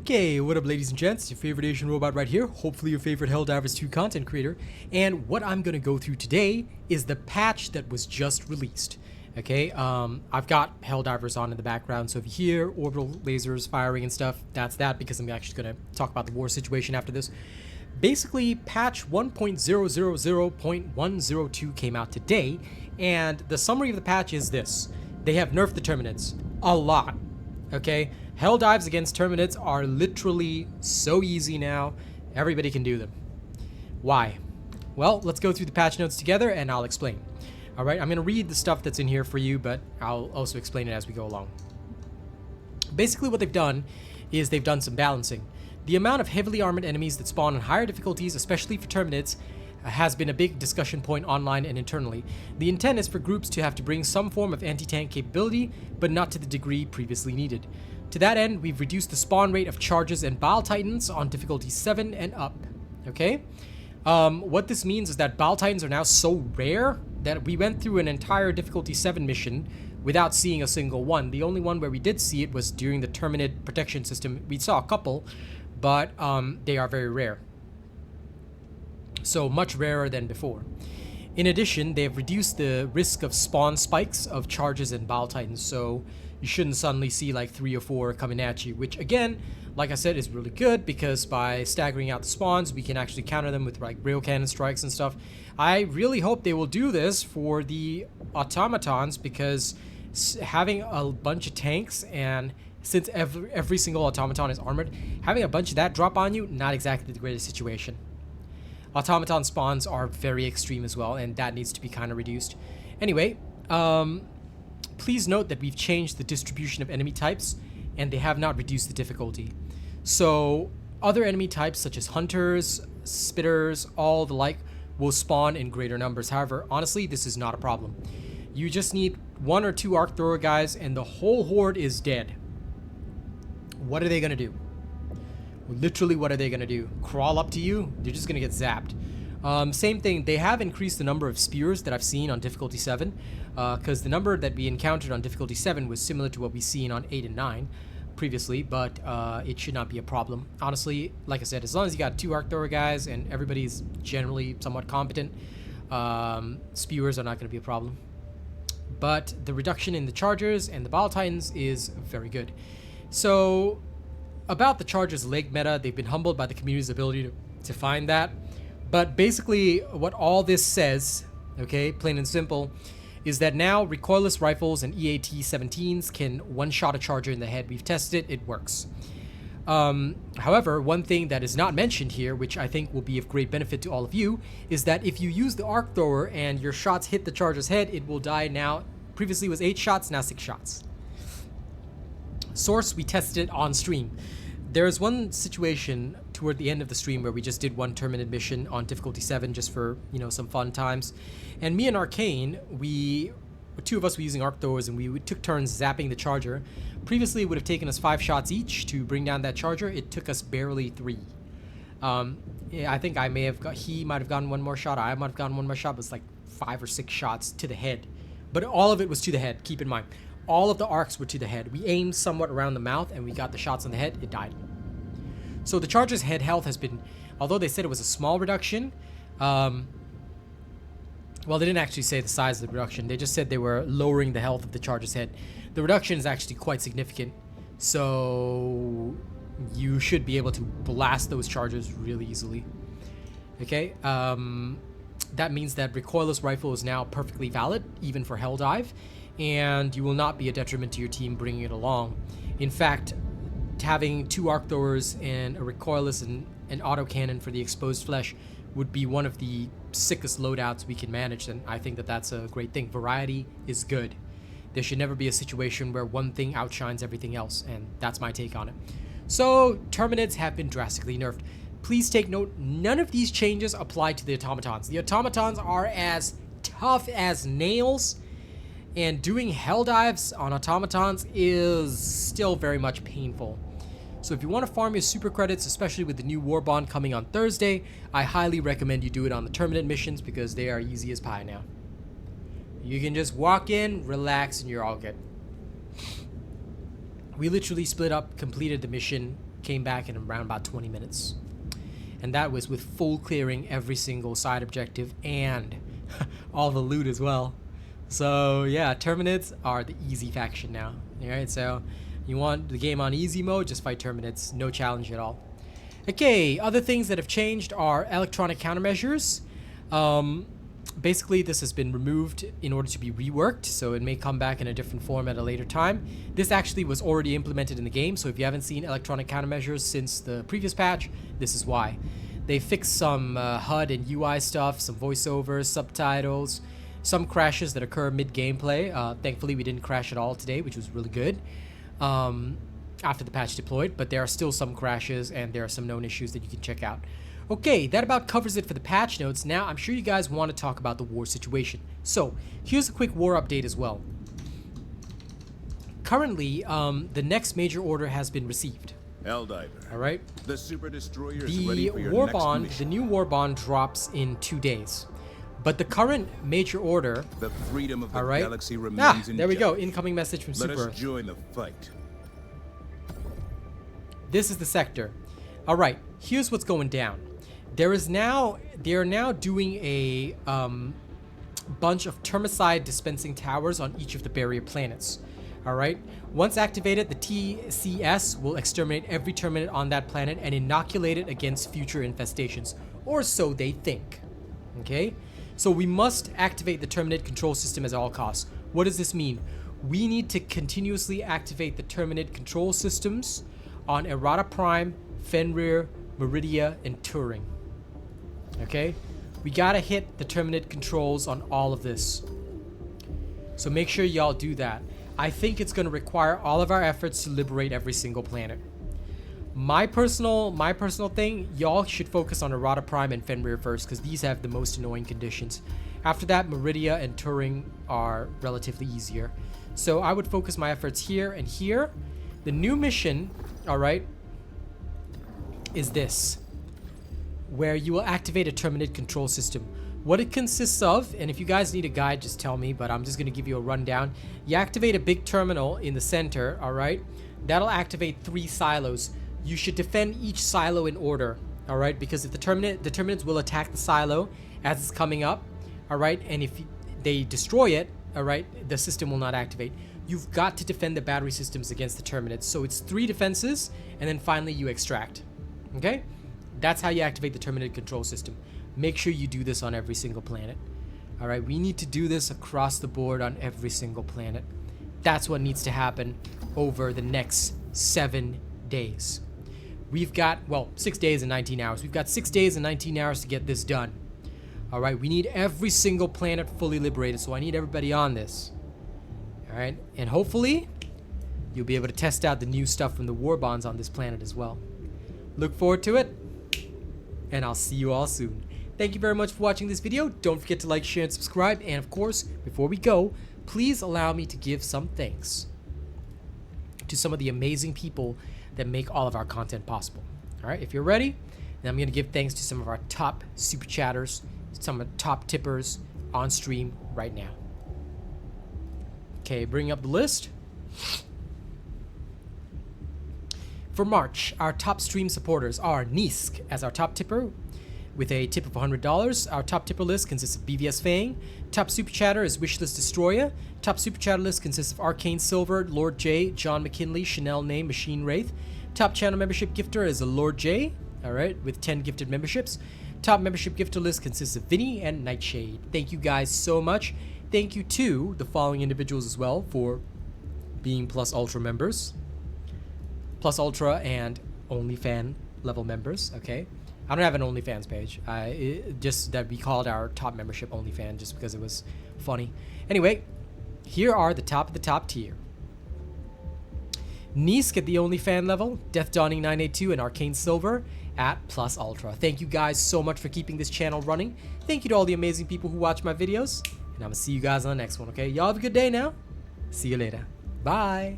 Okay, what up ladies and gents, your favorite Asian robot right here, hopefully your favorite Helldivers 2 content creator, and what I'm going to go through today is the patch that was just released. Okay, I've got Helldivers on in the background, so if you hear orbital lasers firing and stuff, that's that, because I'm actually going to talk about the war situation after this. Basically, patch 1.000.102 came out today, and the summary of the patch is this. They have nerfed the Terminids a lot. Okay, hell dives against Terminids are literally so easy now. Everybody can do them. Why? Well, let's go through the patch notes together and I'll explain. Alright, I'm going to read the stuff that's in here for you, but I'll also explain it as we go along. Basically what they've done is they've done some balancing. The amount of heavily armored enemies that spawn on higher difficulties, especially for Terminids, has been a big discussion point online and internally. The intent is for groups to have to bring some form of anti-tank capability, but not to the degree previously needed. To that end, we've reduced the spawn rate of Chargers and Bile Titans on difficulty 7 and up. Okay? What this means is that Bile Titans are now so rare that we went through an entire difficulty 7 mission without seeing a single one. The only one where we did see it was during the Terminid protection system. We saw a couple, but they are very rare. So much rarer than before. In addition, they have reduced the risk of spawn spikes of Chargers and Bile Titans, so you shouldn't suddenly see like 3 or 4 coming at you, which again, like I said, is really good because by staggering out the spawns, we can actually counter them with like rail cannon strikes and stuff. I really hope they will do this for the automatons because having a bunch of tanks, and since every single automaton is armored, having a bunch of that drop on you, not exactly the greatest situation. Automaton spawns are very extreme as well, and that needs to be kind of reduced. Anyway, please note that we've changed the distribution of enemy types, and they have not reduced the difficulty. So, other enemy types such as hunters, spitters, all the like, will spawn in greater numbers. However, honestly, this is not a problem. You just need 1 or 2 arc thrower guys, and the whole horde is dead. What are they gonna do? Literally, what are they gonna do? Crawl up to you? They're just gonna get zapped. Same thing, they have increased the number of spears that I've seen on difficulty 7, because the number that we encountered on difficulty 7 was similar to what we've seen on 8 and 9 previously, but it should not be a problem. Honestly, like I said, as long as you got 2 arc thrower guys and everybody's generally somewhat competent, spears are not gonna be a problem. But the reduction in the Chargers and the Bile Titans is very good. So, about the Chargers leg meta, they've been humbled by the community's ability to find that. But basically, what all this says, okay, plain and simple, is that now Recoilless Rifles and EAT-17s can one-shot a Charger in the head. We've tested it, it works. However, one thing that is not mentioned here, which I think will be of great benefit to all of you, is that if you use the arc thrower and your shots hit the Charger's head, it will die now. Previously it was 8 shots, now 6 shots. Source, we tested it on stream. There is one situation toward the end of the stream where we just did one Terminid mission on difficulty 7 just for, you know, some fun times. And me and Arcane, 2 of us were using arc throwers and we took turns zapping the Charger. Previously it would have taken us 5 shots each to bring down that Charger. It took us barely 3. I think he might have gotten 1 more shot. I might have gotten 1 more shot. It was like 5 or 6 shots to the head. But all of it was to the head, keep in mind. All of the arcs were to the head. We aimed somewhat around the mouth and we got the shots on the head, it died. So the Charger's head health has been, although they said it was a small reduction, well, they didn't actually say the size of the reduction. They just said they were lowering the health of the Charger's head. The reduction is actually quite significant. So you should be able to blast those Chargers really easily. Okay, that means that Recoilless Rifle is now perfectly valid, even for Helldive, and you will not be a detriment to your team bringing it along. In fact, having 2 arc throwers and a recoilless and an autocannon for the exposed flesh would be one of the sickest loadouts we can manage, and I think that that's a great thing. Variety is good. There should never be a situation where one thing outshines everything else, and that's my take on it. So, Terminids have been drastically nerfed. Please take note, none of these changes apply to the automatons. The automatons are as tough as nails, and doing hell dives on automatons is still very much painful. So if you want to farm your super credits, especially with the new war bond coming on Thursday, I highly recommend you do it on the Terminid missions because they are easy as pie now. You can just walk in, relax, and you're all good. We literally split up, completed the mission, came back in around about 20 minutes. And that was with full clearing every single side objective and all the loot as well. So yeah, Terminids are the easy faction now. Alright, so you want the game on easy mode, just fight Terminids. No challenge at all. Okay, other things that have changed are electronic countermeasures. Basically, this has been removed in order to be reworked, so it may come back in a different form at a later time. This actually was already implemented in the game, so if you haven't seen electronic countermeasures since the previous patch, this is why. They fixed some HUD and UI stuff, some voiceovers, subtitles, some crashes that occur mid-gameplay. Thankfully, we didn't crash at all today, which was really good after the patch deployed, but there are still some crashes and there are some known issues that you can check out. Okay, that about covers it for the patch notes. Now, I'm sure you guys want to talk about the war situation. So, here's a quick war update as well. Currently, the next major order has been received. Helldivers. All right. The super destroyer is The ready for your war next bond, mission. the new war bond drops in 2 days. But the current major order, The freedom of the all right. galaxy remains in There we go. jeopardy. Incoming message from Let Super us Earth. join the fight. This is the sector. All right. Here's what's going down. They are now doing a bunch of termicide dispensing towers on each of the barrier planets. All right. Once activated, the TCS will exterminate every Terminid on that planet and inoculate it against future infestations, or so they think. Okay. So we must activate the Terminid control system at all costs. What does this mean? We need to continuously activate the Terminid control systems on Errata Prime, Fenrir, Meridia, and Turing. Okay? We gotta hit the Terminid controls on all of this. So make sure y'all do that. I think it's gonna require all of our efforts to liberate every single planet. My personal thing, y'all should focus on Errata Prime and Fenrir first, because these have the most annoying conditions. After that, Meridia and Turing are relatively easier. So I would focus my efforts here and here. The new mission, alright, is this, where you will activate a Terminid control system. What it consists of, and if you guys need a guide, just tell me, but I'm just going to give you a rundown. You activate a big terminal in the center, alright? That'll activate 3 silos. You should defend each silo in order, alright? Because if the Terminids will attack the silo as it's coming up, alright? And if they destroy it, alright, the system will not activate. You've got to defend the battery systems against the Terminids. So it's 3 defenses, and then finally you extract. Okay? That's how you activate the Terminid control system. Make sure you do this on every single planet. Alright, we need to do this across the board on every single planet. That's what needs to happen over the next 7 days. We've got, well, 6 days and 19 hours. We've got 6 days and 19 hours to get this done. Alright, we need every single planet fully liberated, so I need everybody on this. Alright, and hopefully, you'll be able to test out the new stuff from the war bonds on this planet as well. Look forward to it, and I'll see you all soon. Thank you very much for watching this video. Don't forget to like, share, and subscribe. And of course, before we go, please allow me to give some thanks to some of the amazing people that make all of our content possible. Alright, if you're ready, then I'm going to give thanks to some of our top super chatters, some of the top tippers on stream right now. Okay, bring up the list. For March, our top stream supporters are Nisk as our top tipper with a tip of $100. Our top tipper list consists of BVS Fang. Top super chatter is Wishless Destroyer. Top super chatter list consists of Arcane Silver, Lord J, John McKinley, Chanel Name, Machine Wraith. Top channel membership gifter is a Lord J, alright, with 10 gifted memberships. Top membership gifter list consists of Vinny and Nightshade. Thank you guys so much. Thank you to the following individuals as well for being Plus Ultra members. Plus Ultra and OnlyFan level members, okay? I don't have an OnlyFans page. Just that we called our top membership OnlyFan just because it was funny. Anyway, here are the top of the top tier. Nisk at the OnlyFan level, Death Dawning 982 and Arcane Silver at Plus Ultra. Thank you guys so much for keeping this channel running. Thank you to all the amazing people who watch my videos. And I'm going to see you guys on the next one, okay? Y'all have a good day now. See you later. Bye.